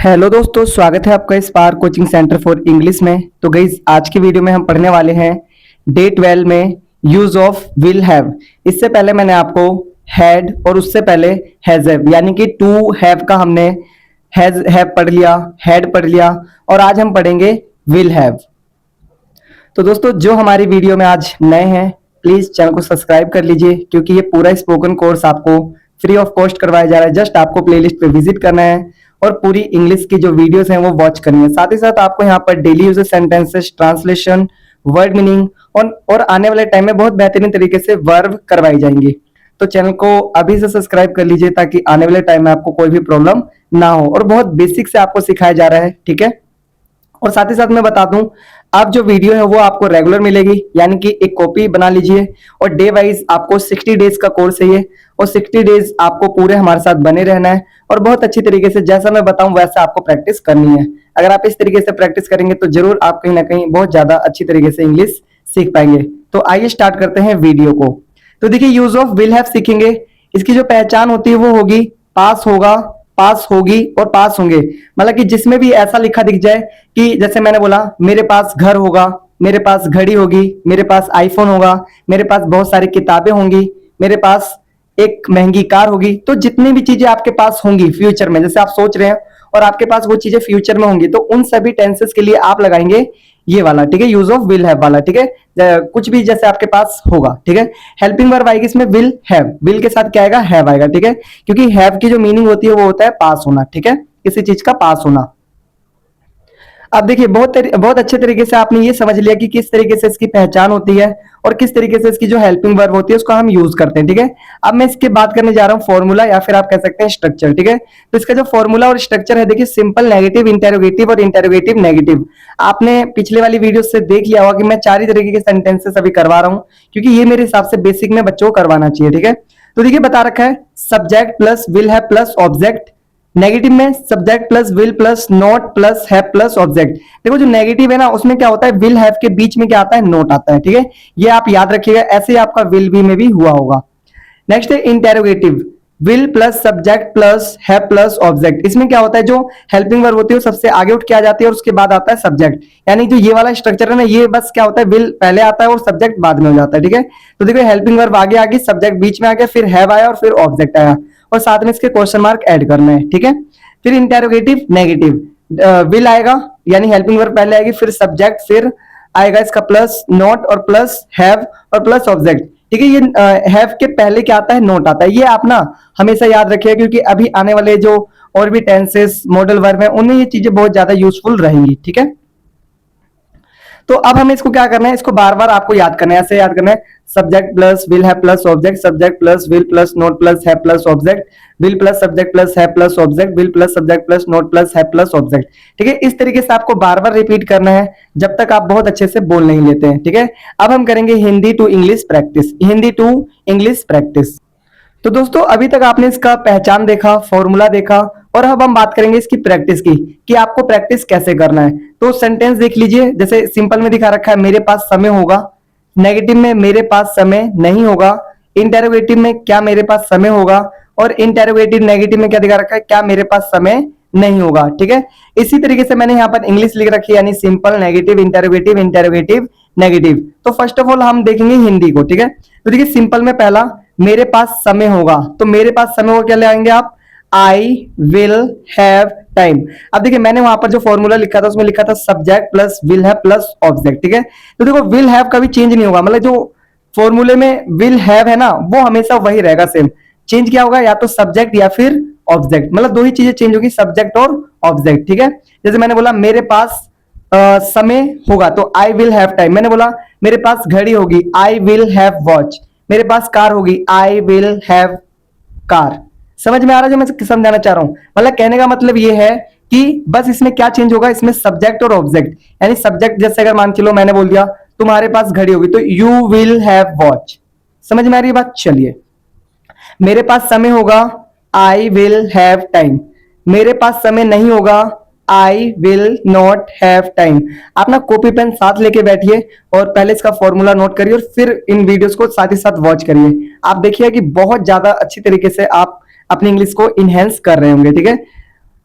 Hello दोस्तों, स्वागत है आपका spark coaching centre for English में। तो गाइस, आज की वीडियो में हम पढ़ने वाले हैं डे 12 में यूज ऑफ विल हैव। इससे पहले मैंने आपको हैड और उससे पहले हैज हैव यानी कि टू हैव का हमने हैज हैव पढ़ लिया, हैड पढ़ लिया और आज हम पढ़ेंगे विल हैव। तो दोस्तों, जो हमारी वीडियो में आज नए हैं प्लीज चैनल को सब्सक्राइब कर लीजिए, क्योंकि ये पूरा स्पोकन कोर्स आपको फ्री ऑफ कॉस्ट करवाया जा रहा है। जस्ट आपको प्लेलिस्ट पे विजिट करना है और पूरी इंग्लिश की जो वीडियोस हैं वो वॉच करनी है। साथ ही साथ आपको यहाँ पर daily uses sentences, translation, word meaning और आने वाले टाइम में बहुत बेहतरीन तरीके से वर्ब करवाई जाएंगी। तो चैनल को अभी से सब्सक्राइब कर लीजिए ताकि आने वाले टाइम में आपको कोई भी प्रॉब्लम ना हो। और बहुत बेसिक से आपको सिखाया जा रहा है, ठीक है। और साथ ही साथ मैं बता दूं, अब जो वीडियो है वो आपको रेगुलर मिलेगी, यानी कि एक कॉपी बना लीजिए और डे वाइज आपको 60 डेज का कोर्स है ये, और 60 डेज आपको पूरे हमारे साथ बने रहना है और बहुत अच्छी तरीके से जैसा मैं बताऊं वैसा आपको प्रैक्टिस करनी है। अगर आप इस तरीके से प्रैक्टिस करेंगे तो जरूर आप कहीं ना कहीं बहुत ज्यादा अच्छी तरीके से इंग्लिश सीख पाएंगे। तो आइए स्टार्ट करते हैं वीडियो को। तो देखिए, यूज ऑफ विल हैव सीखेंगे। इसकी जो पहचान होती है वो होगी पास होगा, पास होगी और पास होंगे। मतलब कि जिसमें भी ऐसा लिखा दिख जाए कि जैसे मैंने बोला मेरे पास घर होगा, मेरे पास घड़ी होगी, मेरे पास आईफोन होगा, मेरे पास बहुत सारी किताबें होंगी, मेरे पास एक महंगी कार होगी। तो जितनी भी चीजें आपके पास होंगी फ्यूचर में, जैसे आप सोच रहे हैं और आपके पास वो चीजें फ्यूचर में होंगी, तो उन सभी टेंसेस के लिए आप लगाएंगे ये वाला, ठीक है, यूज ऑफ विल हैव वाला, ठीक है। कुछ भी जैसे आपके पास होगा, ठीक है। हेल्पिंग वर्ब आएगी इसमें विल हैव, विल के साथ क्या आएगा, हैव आएगा, ठीक है। क्योंकि हैव की जो मीनिंग होती है वो होता है पास होना, ठीक है, किसी चीज का पास होना। अब देखिए, बहुत अच्छे तरीके से आपने ये समझ लिया कि किस तरीके से इसकी पहचान होती है और किस तरीके से इसकी जो हेल्पिंग वर्ब होती है उसको हम यूज करते हैं, ठीक है। अब मैं इसके बात करने जा रहा हूँ फॉर्मूला, या फिर आप कह सकते हैं स्ट्रक्चर, ठीक है। तो इसका जो फॉर्मूला और स्ट्रक्चर है, देखिए, सिंपल, नेगेटिव, इंटेरोगेटिव और इंटेरोगेटिव नेगेटिव। आपने पिछले वाली वीडियो से देख लिया होगा कि मैं 4 ही तरीके के सेंटेंसेस अभी करवा रहा हूँ, क्योंकि ये मेरे हिसाब से बेसिक में बच्चों को करवाना चाहिए, ठीक है। तो देखिए, बता रखा है subject plus will have plus object. Negative में subject plus will plus not plus have plus object. देखो, जो नेगेटिव है ना उसमें क्या होता है, विल हैव के बीच में क्या आता है, नॉट आता है, ठीक है। ये आप याद रखिएगा, ऐसे ही आपका विल बी में भी हुआ होगा। नेक्स्ट है interrogative, will plus subject plus have plus object. इसमें क्या होता है, जो हेल्पिंग वर्ब होती है वो सबसे आगे उठ के आ जाती है और उसके बाद आता है सब्जेक्ट। यानी जो ये वाला स्ट्रक्चर है ना, ये बस क्या होता है, विल पहले आता है और सब्जेक्ट बाद में हो जाता है, ठीक है। तो देखो, हेल्पिंग वर्ब आगे आ गई, सब्जेक्ट बीच में आ गया, फिर हैव आया और फिर ऑब्जेक्ट आया और साथ में इसके क्वेश्चन मार्क ऐड करना है, ठीक है। फिर इंटेरोगेटिव नेगेटिव, विल आएगा यानी हेल्पिंग वर्ब पहले आएगी, फिर सब्जेक्ट, फिर आएगा इसका प्लस नॉट और प्लस हैव और प्लस ऑब्जेक्ट, ठीक है। ये हैव के पहले क्या आता है, नोट आता है। ये आप ना हमेशा याद रखिएगा, क्योंकि अभी आने वाले जो और भी टेंसेस, मॉडल वर्ब है, उनमें ये चीजें बहुत ज्यादा यूजफुल रहेंगी, ठीक है। तो अब हमें इसको क्या करना है, इसको बार बार आपको याद करना है, ऐसे याद करना है, subject plus will have plus object, subject plus will plus note plus have plus object, will plus subject plus have plus object, will plus subject plus note plus have plus object, ठीक है। इस तरीके से आपको बार बार repeat करना है जब तक आप बहुत अच्छे से बोल नहीं लेते हैं, ठीक है। अब हम करेंगे Hindi to English practice, Hindi to English practice. तो दोस्तों, अभी तक आपने इसका पहचान देखा, फॉर्मूला देखा, और अब हम बात करेंगे इसकी प्रैक्टिस की कि आपको प्रैक्टिस कैसे करना है। तो सेंटेंस देख लीजिए, जैसे सिंपल में दिखा रखा है मेरे पास समय होगा, नेगेटिव में मेरे पास समय नहीं होगा, इंटेरोगेटिव में क्या मेरे पास समय होगा, और इंटेरोगेटिव नेगेटिव में क्या दिखा रखा है, क्या मेरे पास समय नहीं होगा, ठीक है। इसी तरीके से मैंने यहाँ पर इंग्लिश लिख रखी है, यानी simple, negative, interrogative, interrogative negative. तो फर्स्ट ऑफ ऑल हम देखेंगे हिंदी को, ठीक है। तो देखिए, सिंपल में पहला मेरे पास समय होगा, तो मेरे पास समय होगा क्या ले आएंगे आप, आई विल हैव टाइम। अब देखिए, मैंने वहां पर जो फॉर्मूला लिखा था उसमें लिखा था subject plus will have plus object, ठीक है। तो देखो, विल हैव कभी चेंज नहीं होगा, मतलब जो फॉर्मूले में विल हैव है ना वो हमेशा वही रहेगा सेम। चेंज क्या होगा, या तो सब्जेक्ट या फिर ऑब्जेक्ट, मतलब दो ही चीजें चेंज होगी, सब्जेक्ट और ऑब्जेक्ट, ठीक है। जैसे मैंने बोला मेरे पास समय होगा तो आई विल हैव टाइम, मैंने बोला मेरे पास घड़ी होगी, आई विल हैव वॉच, मेरे पास कार होगी, आई विल हैव कार। समझ में आ रहा है जो मैं समझाना चाह रहा हूं, मतलब कहने का मतलब ये है कि बस इसमें क्या चेंज होगा, इसमें सब्जेक्ट और ऑब्जेक्ट। यानी सब्जेक्ट जैसे अगर मान चलो मैंने बोल दिया तुम्हारे पास घड़ी होगी, तो यू विल हैव वॉच। समझ में आ रही है बात, चलिए। मेरे पास समय होगा, आई विल हैव टाइम, मेरे पास समय नहीं होगा, आई विल नॉट हैव टाइम। आप ना कॉपी पेन साथ लेके बैठिए और पहले इसका फॉर्मूला नोट करिए और फिर इन वीडियोस को साथ ही साथ वॉच करिए। आप देखिए कि बहुत ज्यादा अच्छी तरीके से आप अपनी इंग्लिश को इनहेंस कर रहे होंगे, ठीक है।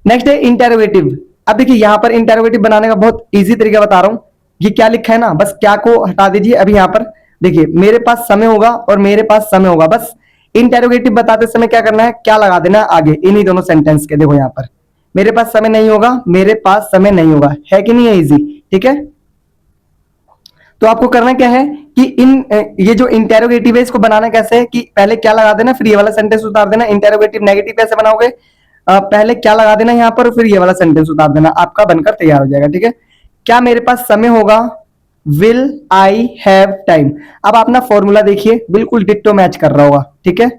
नेक्स्ट है इंटेरोगेटिव। अब देखिए यहाँ पर इंटेरोगेटिव बनाने का बहुत इजी तरीका बता रहा हूँ। ये क्या लिखा है ना, बस क्या को हटा दीजिए। अभी यहाँ पर देखिए मेरे पास समय होगा और मेरे पास समय होगा, बस इंटेरोगेटिव बताते समय क्या करना है, क्या लगा देना है आगे इन्हीं दोनों सेंटेंस के। देखो यहाँ पर मेरे पास समय नहीं होगा, मेरे पास समय नहीं होगा, है कि नहीं है इजी, ठीक है। तो आपको करना क्या है कि ये जो इंटेरोगेटिव है इसको बनाना कैसे है कि पहले क्या लगा देना फिर ये वाला सेंटेंस उतार देना। इंटेरोगेटिव नेगेटिव कैसे बनाओगे, पहले क्या लगा देना यहाँ पर फिर ये वाला सेंटेंस उतार देना, आपका बनकर तैयार हो जाएगा, ठीक है। क्या मेरे पास समय होगा, विल आई हैव टाइम। अब आप ना फॉर्मूला देखिए बिल्कुल डिट्टो मैच कर रहा होगा, ठीक है।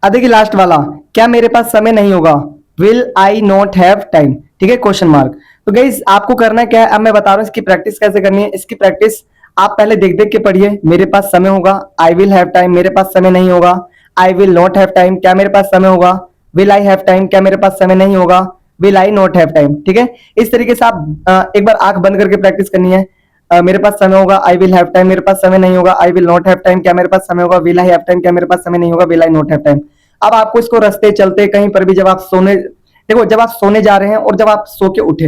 अब देखिए लास्ट वाला, क्या मेरे पास समय नहीं होगा, will I not have time, ठीक है, क्वेश्चन मार्क। तो गाइस आपको करना क्या है, अब मैं बता रहा हूं इसकी प्रैक्टिस कैसे करनी है। इसकी प्रैक्टिस आप पहले देख देख के पढ़िए। मेरे पास समय होगा, आई विल हैव टाइम, मेरे पास समय नहीं होगा, आई विल नॉट हैव टाइम, क्या मेरे पास समय होगा, विल आई हैव टाइम, क्या मेरे पास समय नहीं होगा, will I not have time, ठीक है। इस तरीके से आप एक बार आंख बंद करके प्रैक्टिस करनी है। मेरे पास समय होगा, आई विल हैव टाइम, मेरे पास समय नहीं होगा, आई विल नॉट हैव टाइम, क्या मेरे पास समय होगा, विल आई हैव टाइम, क्या मेरे पास समय नहीं होगा, will I not have time. अब आपको इसको रास्ते चलते कहीं पर भी जब आप सोने, देखो जब आप सोने जा रहे हैं और जब आप सो के उठे,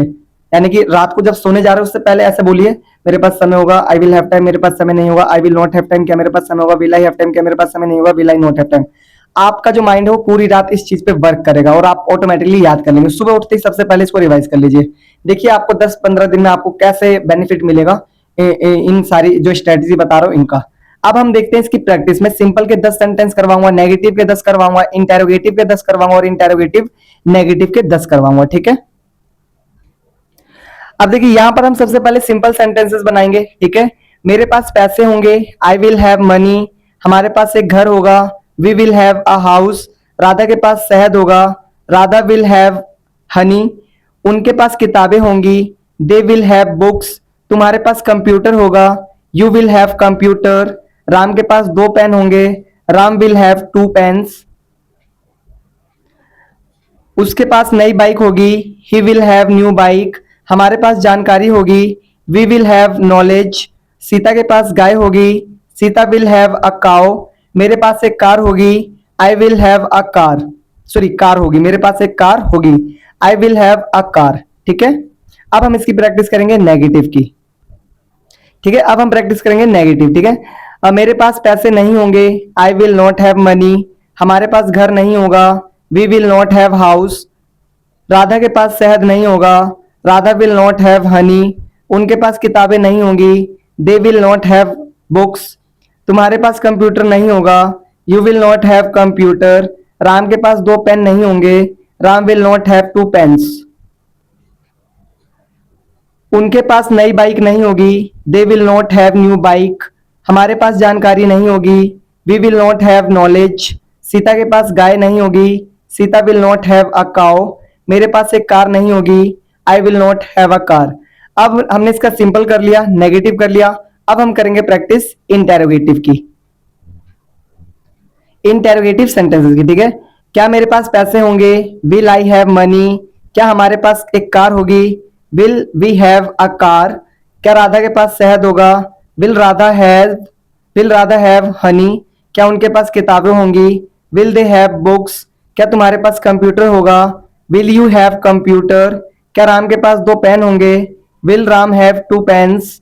यानी कि रात को जब सोने जा रहे हैं उससे पहले ऐसे बोलिए, मेरे पास समय होगा, आई विल हैव टाइम, मेरे पास समय नहीं होगा, आई विल नॉट हैव टाइम, क्या मेरे पास समय होगा, विल आई हैव टाइम, क्या मेरे पास समय नहीं होगा, will I not have time. आपका जो माइंड है वो पूरी रात इस चीज पे वर्क करेगा और आप ऑटोमेटिकली याद कर लेंगे। सुबह उठते ही सबसे पहले इसको रिवाइज कर लीजिए। देखिए आपको 10-15 दिन में आपको कैसे बेनिफिट मिलेगा इन सारी जो स्ट्रेटेजी बता रहा हूं इनका। अब हम देखते हैं इसकी प्रैक्टिस में। सिंपल के 10 सेंटेंस करवाऊंगा, नेगेटिव के 10 करवाऊंगा, इंटेरोगेटिव के 10 करवाऊंगा और इंटेरोगेटिव नेगेटिव के 10 करवाऊंगा, ठीक है। अब देखिए यहां पर हम सबसे पहले सिंपल सेंटेंसेस बनाएंगे, ठीक है। मेरे पास पैसे होंगे, आई विल हैव मनी, हमारे पास एक घर होगा, we will have a house, Radha के पास शहद होगा, राधा विल हैव हनी, उनके पास किताबें होंगी, दे विल हैव बुक्स, तुम्हारे पास कंप्यूटर होगा, you will have computer, Ram के पास 2 पेन होंगे, राम विल हैव 2 पेन्स, उसके पास नई बाइक होगी, he will have new bike, हमारे पास जानकारी होगी, we will have knowledge, Sita के पास गाय होगी, Sita will have a cow, मेरे पास एक कार होगी, I will have a car, sorry car होगी, मेरे पास एक कार होगी, I will have a car, ठीक है। अब हम इसकी प्रैक्टिस करेंगे नेगेटिव की, ठीक है। अब हम प्रैक्टिस करेंगे नेगेटिव, ठीक है। मेरे पास पैसे नहीं होंगे, I will not have money, हमारे पास घर नहीं होगा, we will not have house, Radha के पास शहद नहीं होगा, Radha will not have honey, उनके पास किताबें नहीं होंगी, they will not have books, तुम्हारे पास कंप्यूटर नहीं होगा, you will not have computer, Ram के पास 2 पेन नहीं होंगे, Ram will not have 2 pens, उनके पास नई बाइक नहीं होगी, दे will not have new bike, हमारे पास जानकारी नहीं होगी, we will not have knowledge, Sita के पास गाय नहीं होगी, Sita will not have a cow, मेरे पास एक कार नहीं होगी, I will not have a car. अब हमने इसका सिंपल कर लिया, नेगेटिव कर लिया। अब हम करेंगे प्रैक्टिस इंटेरोगेटिव की, इंटेरोगेटिव सेंटेंसेस की, ठीक है। क्या मेरे पास पैसे होंगे, विल आई हैव मनी, क्या हमारे पास एक कार होगी, will we have a car, क्या राधा के पास शहद होगा, विल राधा हैव हनी, क्या उनके पास किताबें होंगी, विल दे हैव बुक्स, क्या तुम्हारे पास कंप्यूटर होगा, विल यू हैव कंप्यूटर, क्या राम के पास 2 पेन होंगे, विल राम हैव 2 पेन्स,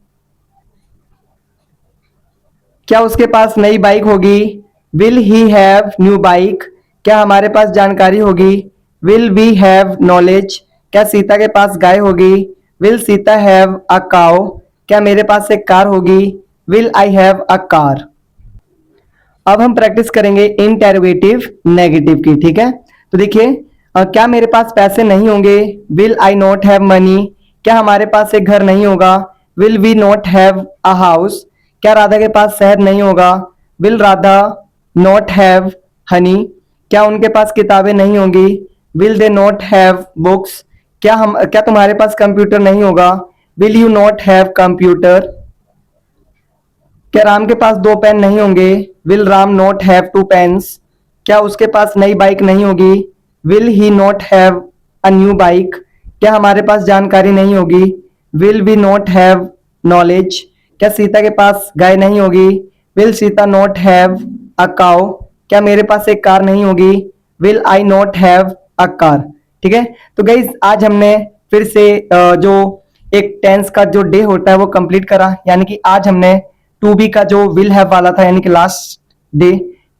क्या उसके पास नई बाइक होगी, will he have new bike, क्या हमारे पास जानकारी होगी, विल वी हैव नॉलेज, क्या सीता के पास गाय होगी, will Sita have a cow, क्या मेरे पास एक कार होगी, will I have a car. अब हम प्रैक्टिस करेंगे इंटेरोगेटिव नेगेटिव की, ठीक है। तो देखिए क्या मेरे पास पैसे नहीं होंगे, will I not have money, क्या हमारे पास एक घर नहीं होगा, will we not have a house, क्या राधा के पास शहद नहीं होगा, will Radha not have honey, क्या उनके पास किताबें नहीं होंगी, will they not have books, क्या तुम्हारे पास कंप्यूटर नहीं होगा, will you not have computer, क्या राम के पास 2 पेन नहीं होंगे, will Ram not have 2 pens, क्या उसके पास नई बाइक नहीं होगी, will he not have a new bike, क्या हमारे पास जानकारी नहीं होगी, will we not have knowledge, क्या सीता के पास गाय नहीं होगी, will Sita not have a cow, क्या मेरे पास एक कार नहीं होगी, will I not have a car. ठीक है। तो गाइज आज हमने फिर से जो एक टेंस का जो डे होता है वो कंप्लीट करा, यानी कि आज हमने टू बी का जो विल हैव वाला था, यानी कि last day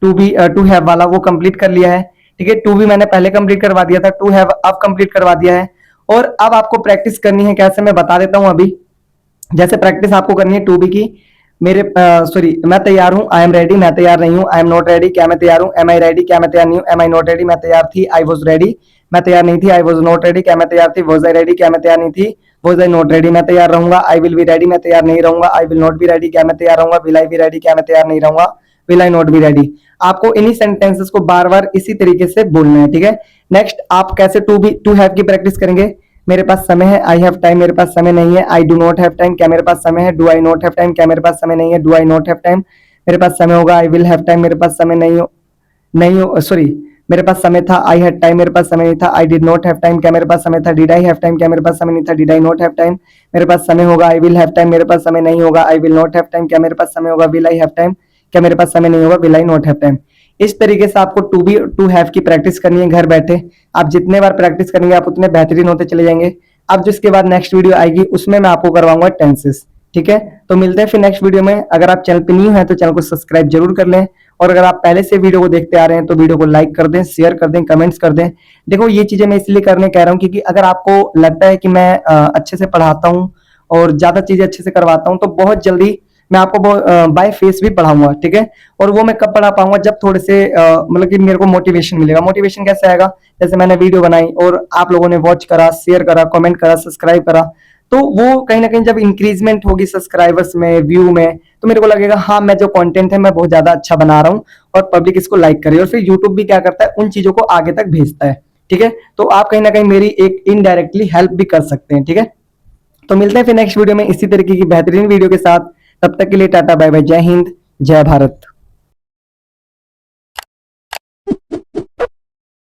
to be to have वाला वो कंप्लीट कर लिया है। ठीक है, टू बी मैंने पहले कंप्लीट करवा दिया था, टू हैव अब कंप्लीट करवा दिया है। और अब आपको प्रैक्टिस करनी है, कैसे मैं बता देता हूं अभी। जैसे प्रैक्टिस आपको करनी है टू बी की, मेरे सॉरी मैं तैयार हूं, आई एम रेडी मैं तैयार नहीं हूं, आई एम नॉट रेडी क्या मैं तैयार हूं, एम आई रेडी क्या मैं तैयार नहीं हूं, एम आई नॉट रेडी मैं तैयार थी, आई वॉज रेडी मैं तैयार नहीं थी, आई वॉज नॉट रेडी क्या मैं तैयार थी, वॉज आई रेडी क्या मैं तैयार नहीं थी, वॉज आई नॉट रेडी मैं तैयार रहूंगा, आई विल बी रेडी मैं तैयार नहीं रहूंगा, आई विल नॉट बी रेडी क्या मैं तैयार रहूंगा, विल आई बी रेडी क्या मैं तैयार नहीं रहूंगा, will I not be ready. आपको इन्हीं सेंटेंसेस को बार बार इसी तरीके से बोलना है। ठीक है, नेक्स्ट आप कैसे टू हैव की प्रैक्टिस करेंगे। मेरे पास समय है, आई हैव टाइम मेरे पास समय नहीं है, I do not have time क्या मेरे पास समय है, do I not have time क्या मेरे पास समय नहीं है, do I not have time मेरे पास समय होगा, आई विल हैव टाइम मेरे पास समय नहीं हो सॉरी मेरे पास समय था, आई हैड टाइम मेरे पास समय नहीं था, I did not have time क्या मेरे पास समय था, डिड आई हैव टाइम क्या मेरे पास समय नहीं था, did I not have time मेरे पास समय होगा, आई विल हैव टाइम मेरे पास समय नहीं होगा, आई विल नॉट हैव टाइम क्या मेरे पास समय होगा, विल आई हैव टाइम क्या मेरे पास समय नहीं होगा, will I not have time. इस तरीके से आपको टू बी टू हैव की प्रैक्टिस करनी है घर बैठे। आप जितने बार प्रैक्टिस करेंगे आप उतने बेहतरीन होते चले जाएंगे। अब जिसके बाद नेक्स्ट वीडियो आएगी उसमें मैं आपको करवाऊंगा टेंसेस। ठीक है, तो मिलते हैं फिर नेक्स्ट वीडियो में। अगर आप चैनल पे न्यू हैं तो चैनल को सब्सक्राइब जरूर कर लें, और अगर आप पहले से वीडियो को देखते आ रहे हैं तो वीडियो को लाइक कर दें, शेयर कर दें, कमेंट्स कर दें। देखो ये चीजें मैं इसलिए करने कह रहा हूँ क्योंकि अगर आपको लगता है कि मैं अच्छे से पढ़ाता हूँ और ज्यादा चीजें अच्छे से करवाता हूँ तो बहुत जल्दी मैं आपको बाय फेस भी पढ़ाऊंगा। ठीक है, और वो मैं कब पढ़ा पाऊंगा, जब थोड़े से मतलब कि मेरे को मोटिवेशन मिलेगा। मोटिवेशन कैसे आएगा, जैसे मैंने वीडियो बनाई और आप लोगों ने वॉच करा, शेयर करा, कमेंट करा, सब्सक्राइब करा, तो वो कहीं ना कहीं जब इंक्रीजमेंट होगी सब्सक्राइबर्स में, व्यू में, तो मेरे को लगेगा हाँ मैं जो कंटेंट है मैं बहुत ज्यादा अच्छा बना रहा हूँ और पब्लिक इसको लाइक करे, और फिर यूट्यूब भी क्या करता है उन चीजों को आगे तक भेजता है। ठीक है, तो आप कहीं ना कहीं मेरी एक इनडायरेक्टली हेल्प भी कर सकते हैं। ठीक है, तो मिलते हैं फिर नेक्स्ट वीडियो में इसी तरीके की बेहतरीन वीडियो के साथ। तब तक के लिए टाटा बाय बाय, जय हिंद, जय भारत।